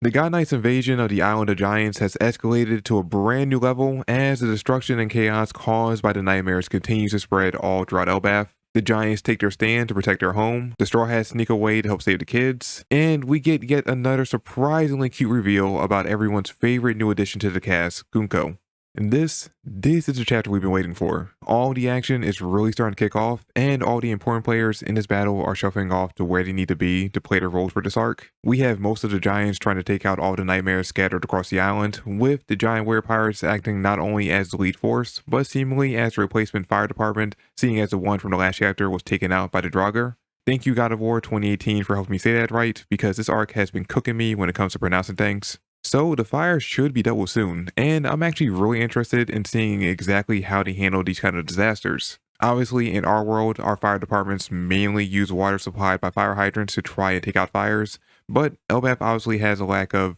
The God Knight's invasion of the Island of Giants has escalated to a brand new level as the destruction and chaos caused by the nightmares continues to spread all throughout Elbaf. The Giants take their stand to protect their home, the Straw Hats sneak away to help save the kids, and we get yet another surprisingly cute reveal about everyone's favorite new addition to the cast, Gunko. And this is the chapter we've been waiting for. All the action is really starting to kick off, and all the important players in this battle are shuffling off to where they need to be to play their roles for this arc. We have most of the Giants trying to take out all the nightmares scattered across the island, with the Giant Warrior Pirates acting not only as the lead force, but seemingly as the replacement fire department, seeing as the one from the last chapter was taken out by the Draugr. Thank you God of War 2018 for helping me say that right, because this arc has been cooking me when it comes to pronouncing things. So the fire should be dealt with soon, and I'm actually really interested in seeing exactly how they handle these kind of disasters. Obviously, in our world, our fire departments mainly use water supplied by fire hydrants to try and take out fires, but Elbaf obviously has a lack of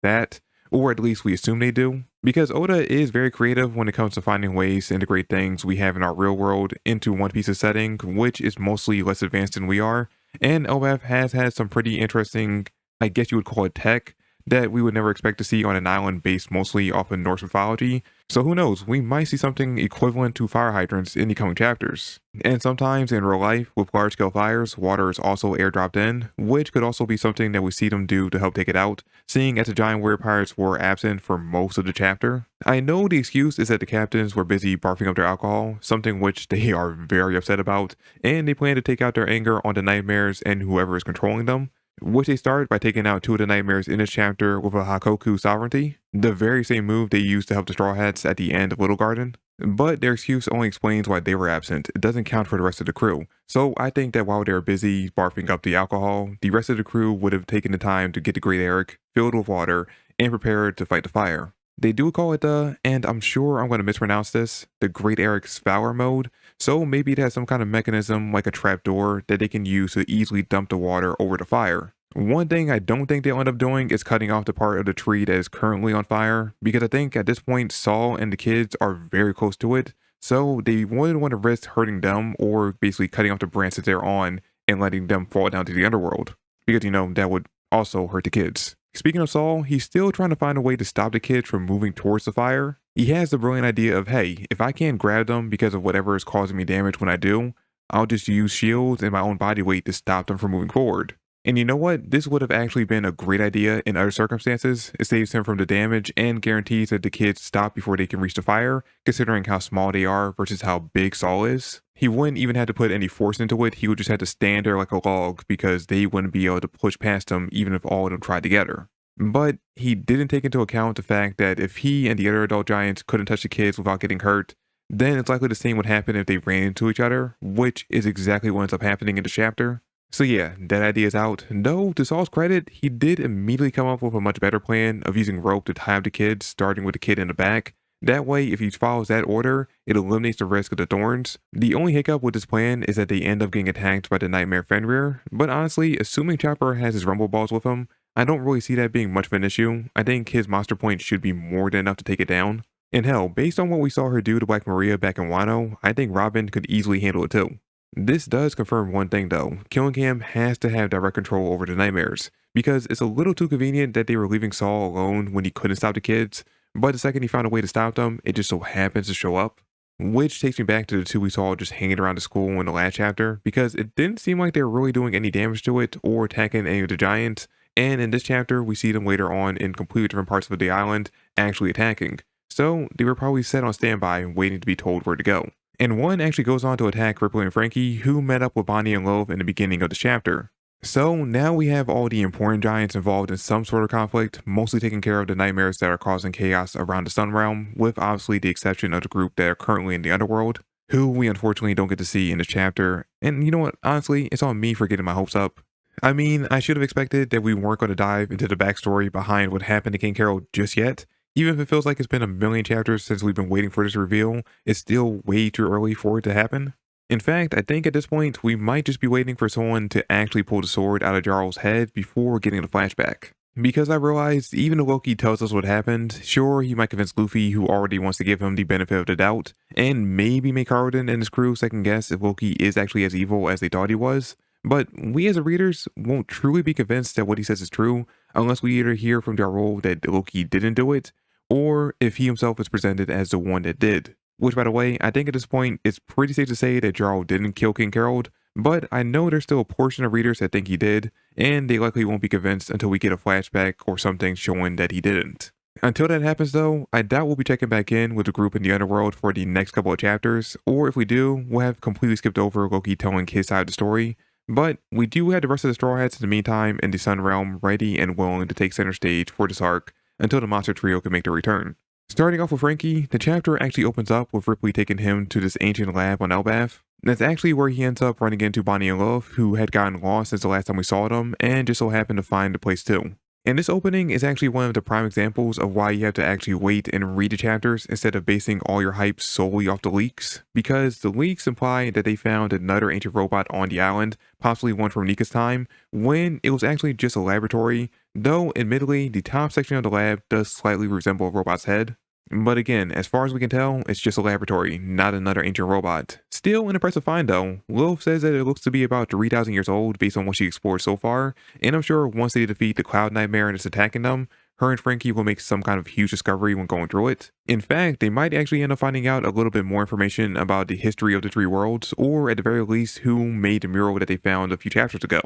that, or at least we assume they do, because Oda is very creative when it comes to finding ways to integrate things we have in our real world into One Piece's setting, which is mostly less advanced than we are, and Elbaf has had some pretty interesting, I guess you would call it tech, that we would never expect to see on an island based mostly off of Norse mythology. So who knows, we might see something equivalent to fire hydrants in the coming chapters. And sometimes in real life, with large scale fires, water is also airdropped in, which could also be something that we see them do to help take it out, seeing as the Giant Warrior Pirates were absent for most of the chapter. I know the excuse is that the captains were busy barfing up their alcohol, something which they are very upset about, and they plan to take out their anger on the nightmares and whoever is controlling them, which they start by taking out two of the nightmares in this chapter with a Hakoku sovereignty, the very same move they used to help the Straw Hats at the end of Little Garden. But their excuse only explains why they were absent, it doesn't count for the rest of the crew. So I think that while they were busy barfing up the alcohol, the rest of the crew would have taken the time to get the Great Eric filled with water and prepared to fight the fire. They do call it and I'm sure I'm going to mispronounce this, the Great Eric's Valor mode, so maybe it has some kind of mechanism like a trapdoor that they can use to easily dump the water over the fire. One thing I don't think they'll end up doing is cutting off the part of the tree that is currently on fire, because I think at this point Saul and the kids are very close to it, so they wouldn't want to risk hurting them or basically cutting off the branches they're on and letting them fall down to the underworld, because that would also hurt the kids. Speaking of Saul, he's still trying to find a way to stop the kids from moving towards the fire. He has the brilliant idea of, hey, if I can't grab them because of whatever is causing me damage when I do, I'll just use shields and my own body weight to stop them from moving forward. And you know what? This would have actually been a great idea in other circumstances. It saves him from the damage and guarantees that the kids stop before they can reach the fire, considering how small they are versus how big Saul is. He wouldn't even have to put any force into it, he would just have to stand there like a log because they wouldn't be able to push past him even if all of them tried together. But he didn't take into account the fact that if he and the other adult giants couldn't touch the kids without getting hurt, then it's likely the same would happen if they ran into each other, which is exactly what ends up happening in the chapter. So yeah, that idea is out, though to Saul's credit, he did immediately come up with a much better plan of using rope to tie up the kids, starting with the kid in the back. That way, if he follows that order, it eliminates the risk of the thorns. The only hiccup with this plan is that they end up getting attacked by the Nightmare Fenrir, but honestly, assuming Chopper has his rumble balls with him, I don't really see that being much of an issue. I think his monster point should be more than enough to take it down. And hell, based on what we saw her do to Black Maria back in Wano, I think Robin could easily handle it too. This does confirm one thing though, Killingham has to have direct control over the nightmares, because it's a little too convenient that they were leaving Saul alone when he couldn't stop the kids, but the second he found a way to stop them, it just so happens to show up. Which takes me back to the two we saw just hanging around the school in the last chapter, because it didn't seem like they were really doing any damage to it or attacking any of the giants, and in this chapter we see them later on in completely different parts of the island actually attacking. So they were probably set on standby waiting to be told where to go. And one actually goes on to attack Ripley and Frankie, who met up with Bonnie and Love in the beginning of the chapter. So now we have all the important giants involved in some sort of conflict, mostly taking care of the nightmares that are causing chaos around the Sun Realm, with obviously the exception of the group that are currently in the underworld, who we unfortunately don't get to see in this chapter. And you know what, honestly, it's on me for getting my hopes up. I mean, I should have expected that we weren't going to dive into the backstory behind what happened to King Carol just yet. Even if it feels like it's been a million chapters since we've been waiting for this reveal, it's still way too early for it to happen. In fact, I think at this point, we might just be waiting for someone to actually pull the sword out of Jarl's head before getting the flashback. Because I realized even if Loki tells us what happened, sure, he might convince Luffy, who already wants to give him the benefit of the doubt, and maybe make Harden and his crew second guess if Loki is actually as evil as they thought he was, But we as readers won't truly be convinced that what he says is true unless we either hear from Jarl that Loki didn't do it, or if he himself is presented as the one that did. Which, by the way, I think at this point, it's pretty safe to say that Jarl didn't kill King Carol, but I know there's still a portion of readers that think he did, and they likely won't be convinced until we get a flashback or something showing that he didn't. Until that happens though, I doubt we'll be checking back in with the group in the underworld for the next couple of chapters, or if we do, we'll have completely skipped over Loki telling his side of the story. But we do have the rest of the Straw Hats in the meantime in the Sun Realm ready and willing to take center stage for this arc until the monster trio can make their return. Starting off with Frankie, the chapter actually opens up with Ripley taking him to this ancient lab on Elbaf. That's actually where he ends up running into Bonnie and Love, who had gotten lost since the last time we saw them, and just so happened to find the place too. And this opening is actually one of the prime examples of why you have to actually wait and read the chapters instead of basing all your hype solely off the leaks, because the leaks imply that they found another ancient robot on the island, possibly one from Nika's time, when it was actually just a laboratory, though admittedly the top section of the lab does slightly resemble a robot's head. But again, as far as we can tell, it's just a laboratory, not another ancient robot. Still an impressive find though. Lilith says that it looks to be about 3,000 years old based on what she explored so far, and I'm sure once they defeat the Cloud Nightmare that's attacking them, her and Frankie will make some kind of huge discovery when going through it. In fact, they might actually end up finding out a little bit more information about the history of the three worlds, or at the very least, who made the mural that they found a few chapters ago.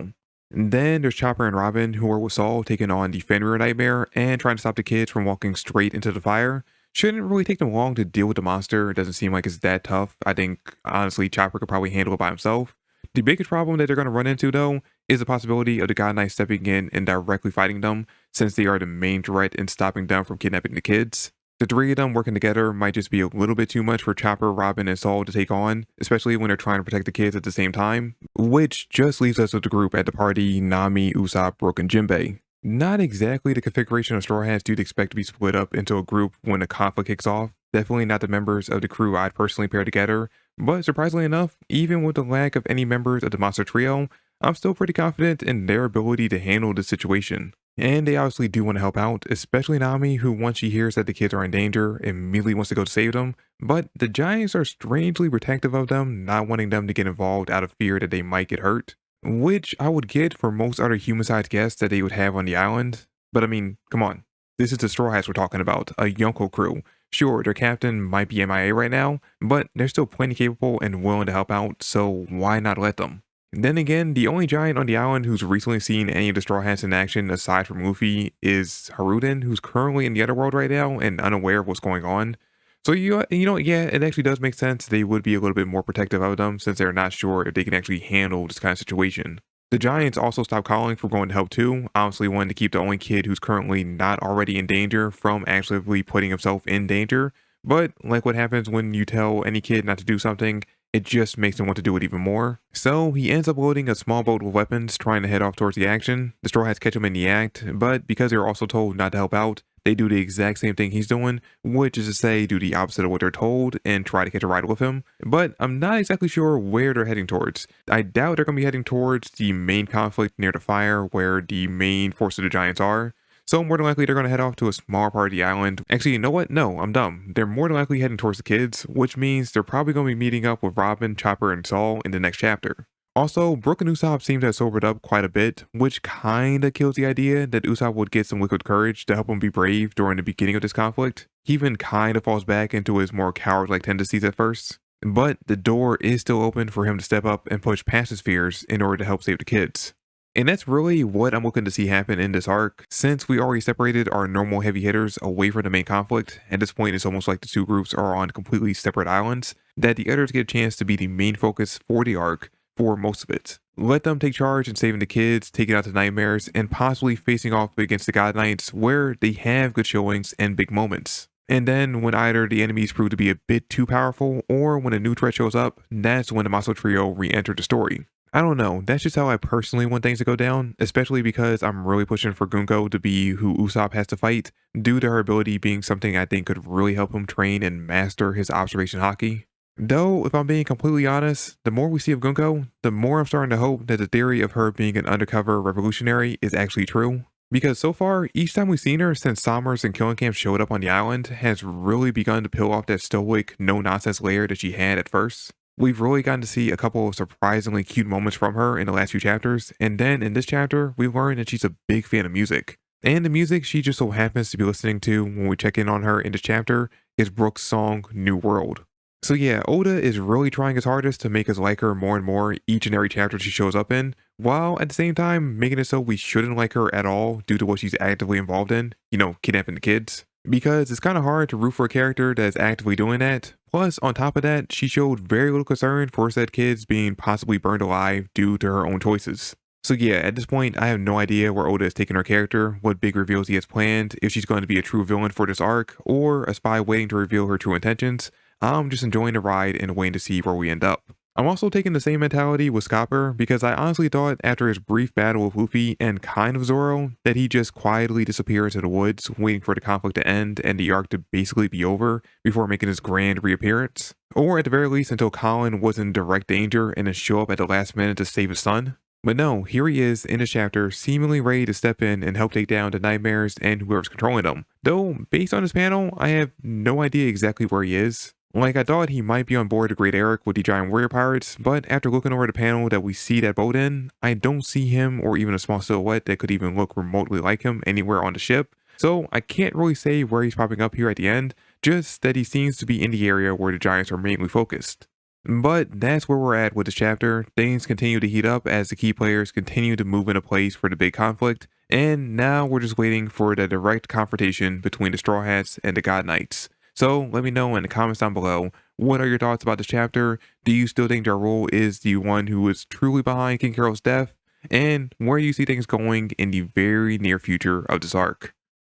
And then there's Chopper and Robin, who are with Saul taking on the Fenrir Nightmare and trying to stop the kids from walking straight into the fire. Shouldn't really take them long to deal with the monster. It doesn't seem like it's that tough. I think, honestly, Chopper could probably handle it by himself. The biggest problem that they're going to run into, though, is the possibility of the God Knight stepping in and directly fighting them, since they are the main threat in stopping them from kidnapping the kids. The three of them working together might just be a little bit too much for Chopper, Robin, and Saul to take on, especially when they're trying to protect the kids at the same time, which just leaves us with the group at the party: Nami, Usopp, Brook, and Jinbei. Not exactly the configuration of Straw Hats you'd expect to be split up into a group when a conflict kicks off. Definitely not the members of the crew I'd personally pair together, but surprisingly enough, even with the lack of any members of the monster trio, I'm still pretty confident in their ability to handle the situation. And they obviously do want to help out, especially Nami, who once she hears that the kids are in danger, immediately wants to go to save them, but the Giants are strangely protective of them, not wanting them to get involved out of fear that they might get hurt. Which I would get for most other human-sized guests that they would have on the island. But I mean, come on. This is the Straw Hats we're talking about, a Yonko crew. Sure, their captain might be MIA right now, but they're still plenty capable and willing to help out, so why not let them? And then again, the only giant on the island who's recently seen any of the Straw Hats in action aside from Luffy is Haruden, who's currently in the underworld right now and unaware of what's going on. So yeah, it actually does make sense they would be a little bit more protective of them since they're not sure if they can actually handle this kind of situation. The Giants also stopped calling for going to help too, obviously wanting to keep the only kid who's currently not already in danger from actually putting himself in danger. But like what happens when you tell any kid not to do something, it just makes him want to do it even more. So he ends up loading a small boat with weapons, trying to head off towards the action. The Straw Hats catch him in the act, but because they're also told not to help out, they do the exact same thing he's doing, which is to say do the opposite of what they're told and try to catch a ride with him. But I'm not exactly sure where they're heading towards. I doubt they're going to be heading towards the main conflict near the fire where the main force of the Giants are. So more than likely they're going to head off to a small part of the island. Actually, you know what? No, I'm dumb. They're more than likely heading towards the kids, which means they're probably going to be meeting up with Robin, Chopper, and Saul in the next chapter. Also, Brook and Usopp seem to have sobered up quite a bit, which kinda kills the idea that Usopp would get some liquid courage to help him be brave during the beginning of this conflict. He even kinda falls back into his more coward-like tendencies at first. But the door is still open for him to step up and push past his fears in order to help save the kids. And that's really what I'm looking to see happen in this arc. Since we already separated our normal heavy hitters away from the main conflict, at this point it's almost like the two groups are on completely separate islands, that the others get a chance to be the main focus for the arc for most of it. Let them take charge in saving the kids, taking out the nightmares, and possibly facing off against the God Knights where they have good showings and big moments. And then when either the enemies prove to be a bit too powerful or when a new threat shows up, that's when the Maso Trio re-enter the story. I don't know, that's just how I personally want things to go down, especially because I'm really pushing for Gunko to be who Usopp has to fight, due to her ability being something I think could really help him train and master his observation haki. Though, if I'm being completely honest, the more we see of Gunko, the more I'm starting to hope that the theory of her being an undercover revolutionary is actually true. Because so far, each time we've seen her since Sommers and Killing Camp showed up on the island has really begun to peel off that stoic, no-nonsense layer that she had at first. We've really gotten to see a couple of surprisingly cute moments from her in the last few chapters, and then in this chapter, we learn that she's a big fan of music. And the music she just so happens to be listening to when we check in on her in this chapter is Brooke's song New World. So yeah, Oda is really trying his hardest to make us like her more and more each and every chapter she shows up in, while at the same time making it so we shouldn't like her at all due to what she's actively involved in, kidnapping the kids. Because it's kind of hard to root for a character that's actively doing that. Plus, on top of that, she showed very little concern for said kids being possibly burned alive due to her own choices. So yeah, at this point, I have no idea where Oda is taking her character, what big reveals he has planned, if she's going to be a true villain for this arc, or a spy waiting to reveal her true intentions. I'm just enjoying the ride and waiting to see where we end up. I'm also taking the same mentality with Scopper because I honestly thought after his brief battle with Luffy and kind of Zoro that he just quietly disappeared into the woods waiting for the conflict to end and the arc to basically be over before making his grand reappearance. Or at the very least until Colin was in direct danger and then show up at the last minute to save his son. But no, here he is in this chapter seemingly ready to step in and help take down the nightmares and whoever's controlling them. Though, based on this panel, I have no idea exactly where he is. Like, I thought he might be on board the Great Eric with the giant warrior pirates, but after looking over the panel that we see that boat in, I don't see him or even a small silhouette that could even look remotely like him anywhere on the ship. So I can't really say where he's popping up here at the end, just that he seems to be in the area where the giants are mainly focused. But that's where we're at with this chapter. Things continue to heat up as the key players continue to move into place for the big conflict, and now we're just waiting for the direct confrontation between the Straw Hats and the God Knights. So let me know in the comments down below, what are your thoughts about this chapter? Do you still think Ja Rule is the one who is truly behind King Carol's death? And where do you see things going in the very near future of this arc?